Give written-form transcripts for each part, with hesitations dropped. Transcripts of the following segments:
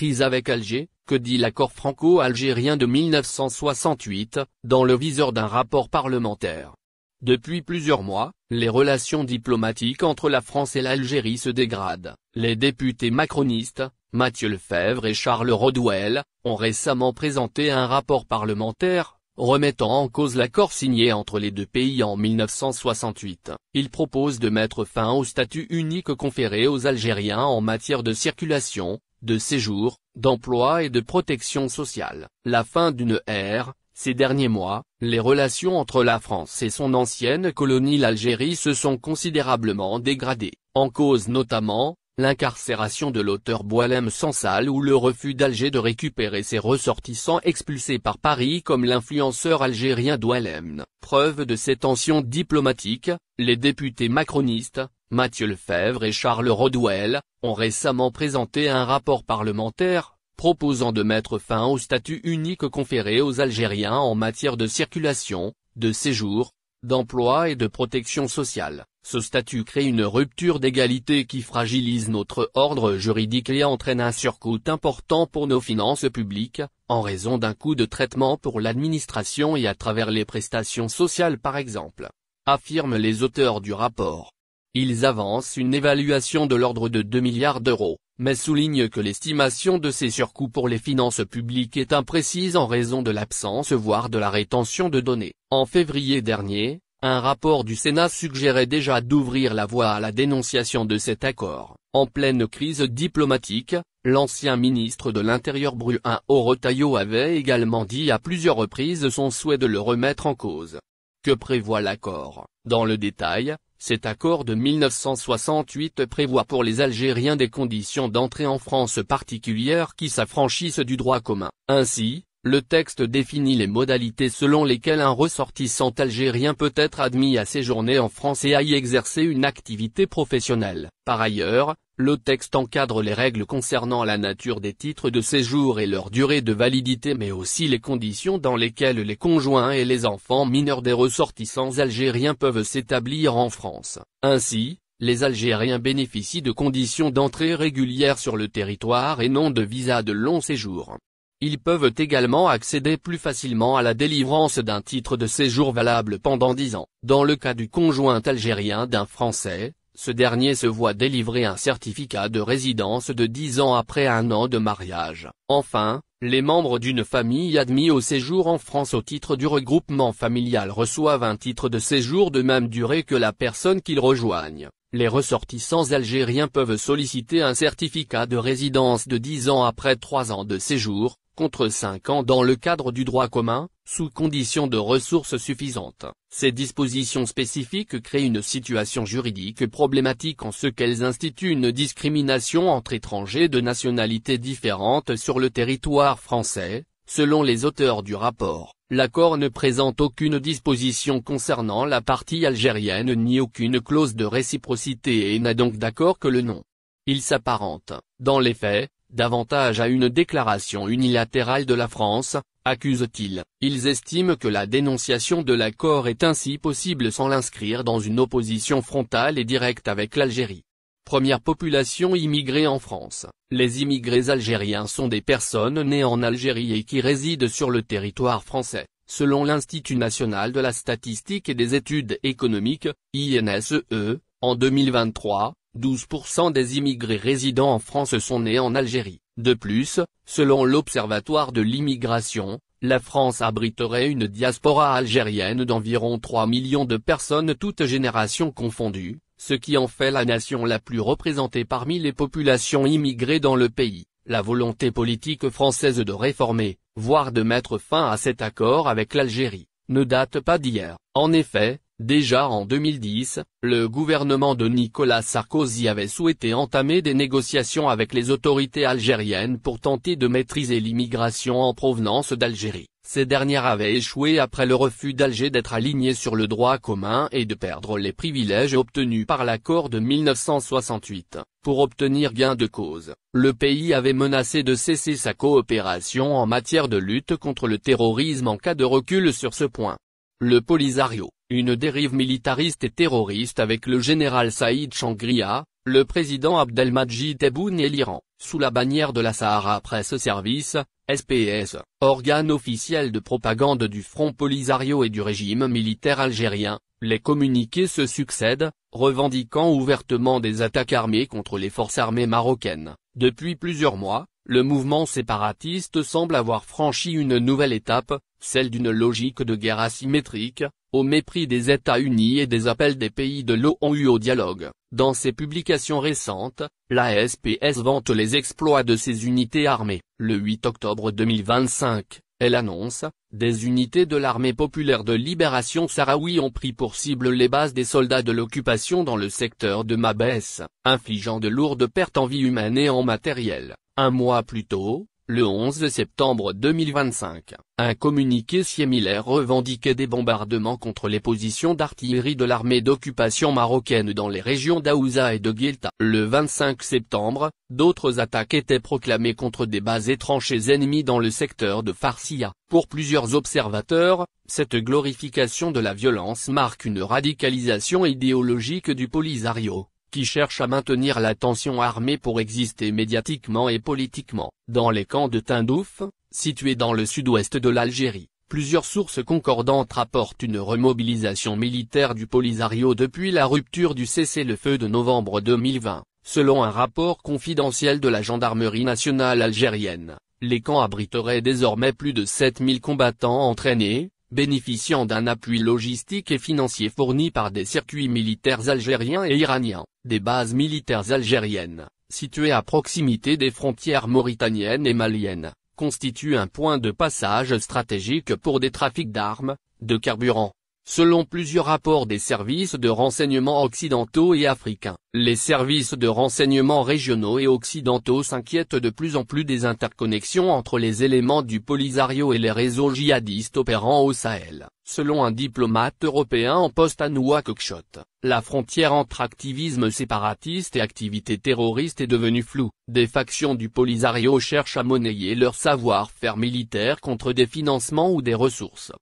prise avec Alger, que dit l'accord franco-algérien de 1968, dans le viseur d'un rapport parlementaire. Depuis plusieurs mois, les relations diplomatiques entre la France et l'Algérie se dégradent. Les députés macronistes, Mathieu Lefèvre et Charles Rodwell, ont récemment présenté un rapport parlementaire, remettant en cause l'accord signé entre les deux pays en 1968. Ils proposent de mettre fin au statut unique conféré aux Algériens en matière de circulation, de séjour, d'emploi et de protection sociale. La fin d'une ère. Ces derniers mois, les relations entre la France et son ancienne colonie l'Algérie se sont considérablement dégradées, en cause notamment, l'incarcération de l'auteur Boualem Sansal ou le refus d'Alger de récupérer ses ressortissants expulsés par Paris comme l'influenceur algérien Doualem. Preuve de ces tensions diplomatiques, les députés macronistes, Mathieu Lefèvre et Charles Rodwell, ont récemment présenté un rapport parlementaire, proposant de mettre fin au statut unique conféré aux Algériens en matière de circulation, de séjour, d'emploi et de protection sociale. Ce statut crée une rupture d'égalité qui fragilise notre ordre juridique et entraîne un surcoût important pour nos finances publiques, en raison d'un coût de traitement pour l'administration et à travers les prestations sociales par exemple, affirment les auteurs du rapport. Ils avancent une évaluation de l'ordre de 2 milliards d'euros, mais soulignent que l'estimation de ces surcoûts pour les finances publiques est imprécise en raison de l'absence voire de la rétention de données. En février dernier, un rapport du Sénat suggérait déjà d'ouvrir la voie à la dénonciation de cet accord. En pleine crise diplomatique, l'ancien ministre de l'Intérieur Bruno Retailleau avait également dit à plusieurs reprises son souhait de le remettre en cause. Que prévoit l'accord? Dans le détail, cet accord de 1968 prévoit pour les Algériens des conditions d'entrée en France particulières qui s'affranchissent du droit commun. Ainsi, le texte définit les modalités selon lesquelles un ressortissant algérien peut être admis à séjourner en France et à y exercer une activité professionnelle. Par ailleurs, le texte encadre les règles concernant la nature des titres de séjour et leur durée de validité mais aussi les conditions dans lesquelles les conjoints et les enfants mineurs des ressortissants algériens peuvent s'établir en France. Ainsi, les Algériens bénéficient de conditions d'entrée régulières sur le territoire et non de visa de long séjour. Ils peuvent également accéder plus facilement à la délivrance d'un titre de séjour valable pendant 10 ans. Dans le cas du conjoint algérien d'un Français, ce dernier se voit délivrer un certificat de résidence de 10 ans après 1 an de mariage. Enfin, les membres d'une famille admis au séjour en France au titre du regroupement familial reçoivent un titre de séjour de même durée que la personne qu'ils rejoignent. Les ressortissants algériens peuvent solliciter un certificat de résidence de 10 ans après 3 ans de séjour, contre 5 ans dans le cadre du droit commun, sous condition de ressources suffisantes. Ces dispositions spécifiques créent une situation juridique problématique en ce qu'elles instituent une discrimination entre étrangers de nationalités différentes sur le territoire français. Selon les auteurs du rapport, l'accord ne présente aucune disposition concernant la partie algérienne ni aucune clause de réciprocité et n'a donc d'accord que le nom. Il s'apparente, dans les faits, davantage à une déclaration unilatérale de la France, accusent-ils. Ils estiment que la dénonciation de l'accord est ainsi possible sans l'inscrire dans une opposition frontale et directe avec l'Algérie. Première population immigrée en France. Les immigrés algériens sont des personnes nées en Algérie et qui résident sur le territoire français. Selon l'Institut national de la statistique et des études économiques, INSEE, en 2023, 12% des immigrés résidant en France sont nés en Algérie. De plus, selon l'Observatoire de l'immigration, la France abriterait une diaspora algérienne d'environ 3 millions de personnes toutes générations confondues, ce qui en fait la nation la plus représentée parmi les populations immigrées dans le pays. La volonté politique française de réformer, voire de mettre fin à cet accord avec l'Algérie, ne date pas d'hier. En effet, déjà en 2010, le gouvernement de Nicolas Sarkozy avait souhaité entamer des négociations avec les autorités algériennes pour tenter de maîtriser l'immigration en provenance d'Algérie. Ces dernières avaient échoué après le refus d'Alger d'être alignées sur le droit commun et de perdre les privilèges obtenus par l'accord de 1968. Pour obtenir gain de cause, le pays avait menacé de cesser sa coopération en matière de lutte contre le terrorisme en cas de recul sur ce point. Le Polisario, une dérive militariste et terroriste avec le général Saïd Changria, le président Abdelmadjid Tebboune et l'Iran, sous la bannière de la Sahara Presse Service, SPS, organe officiel de propagande du Front Polisario et du régime militaire algérien, les communiqués se succèdent, revendiquant ouvertement des attaques armées contre les forces armées marocaines. Depuis plusieurs mois, le mouvement séparatiste semble avoir franchi une nouvelle étape, celle d'une logique de guerre asymétrique, au mépris des États-Unis et des appels des pays de l'ONU au dialogue. Dans ses publications récentes, la SPS vante les exploits de ses unités armées. Le 8 octobre 2025, elle annonce « Des unités de l'armée populaire de libération sahraoui ont pris pour cible les bases des soldats de l'occupation dans le secteur de Mabès, infligeant de lourdes pertes en vie humaine et en matériel ». Un mois plus tôt, le 11 septembre 2025, un communiqué similaire revendiquait des bombardements contre les positions d'artillerie de l'armée d'occupation marocaine dans les régions d'Aouza et de Guelta. Le 25 septembre, d'autres attaques étaient proclamées contre des bases et tranchées ennemies dans le secteur de Farsia. Pour plusieurs observateurs, cette glorification de la violence marque une radicalisation idéologique du Polisario, qui cherche à maintenir la tension armée pour exister médiatiquement et politiquement. Dans les camps de Tindouf, situés dans le sud-ouest de l'Algérie, plusieurs sources concordantes rapportent une remobilisation militaire du Polisario depuis la rupture du cessez-le-feu de novembre 2020. Selon un rapport confidentiel de la gendarmerie nationale algérienne, les camps abriteraient désormais plus de 7000 combattants entraînés, bénéficiant d'un appui logistique et financier fourni par des circuits militaires algériens et iraniens. Des bases militaires algériennes, situées à proximité des frontières mauritaniennes et maliennes, constituent un point de passage stratégique pour des trafics d'armes, de carburant. Selon plusieurs rapports des services de renseignement occidentaux et africains, les services de renseignement régionaux et occidentaux s'inquiètent de plus en plus des interconnexions entre les éléments du Polisario et les réseaux djihadistes opérant au Sahel. Selon un diplomate européen en poste à Nouakchott, la frontière entre activisme séparatiste et activité terroriste est devenue floue. Des factions du Polisario cherchent à monnayer leur savoir-faire militaire contre des financements ou des ressources.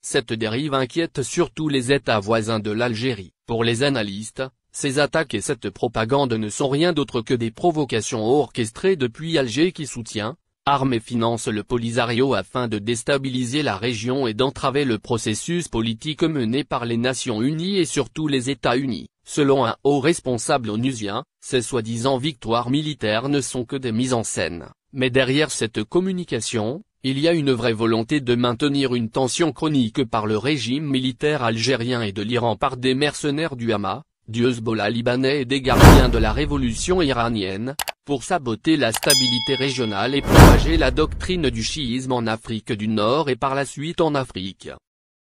Cette dérive inquiète surtout les États voisins de l'Algérie. Pour les analystes, ces attaques et cette propagande ne sont rien d'autre que des provocations orchestrées depuis Alger qui soutient, arme et finance le Polisario afin de déstabiliser la région et d'entraver le processus politique mené par les Nations Unies et surtout les États-Unis. Selon un haut responsable onusien, ces soi-disant victoires militaires ne sont que des mises en scène. Mais derrière cette communication, il y a une vraie volonté de maintenir une tension chronique par le régime militaire algérien et de l'Iran par des mercenaires du Hamas, du Hezbollah libanais et des gardiens de la révolution iranienne, pour saboter la stabilité régionale et propager la doctrine du chiisme en Afrique du Nord et par la suite en Afrique.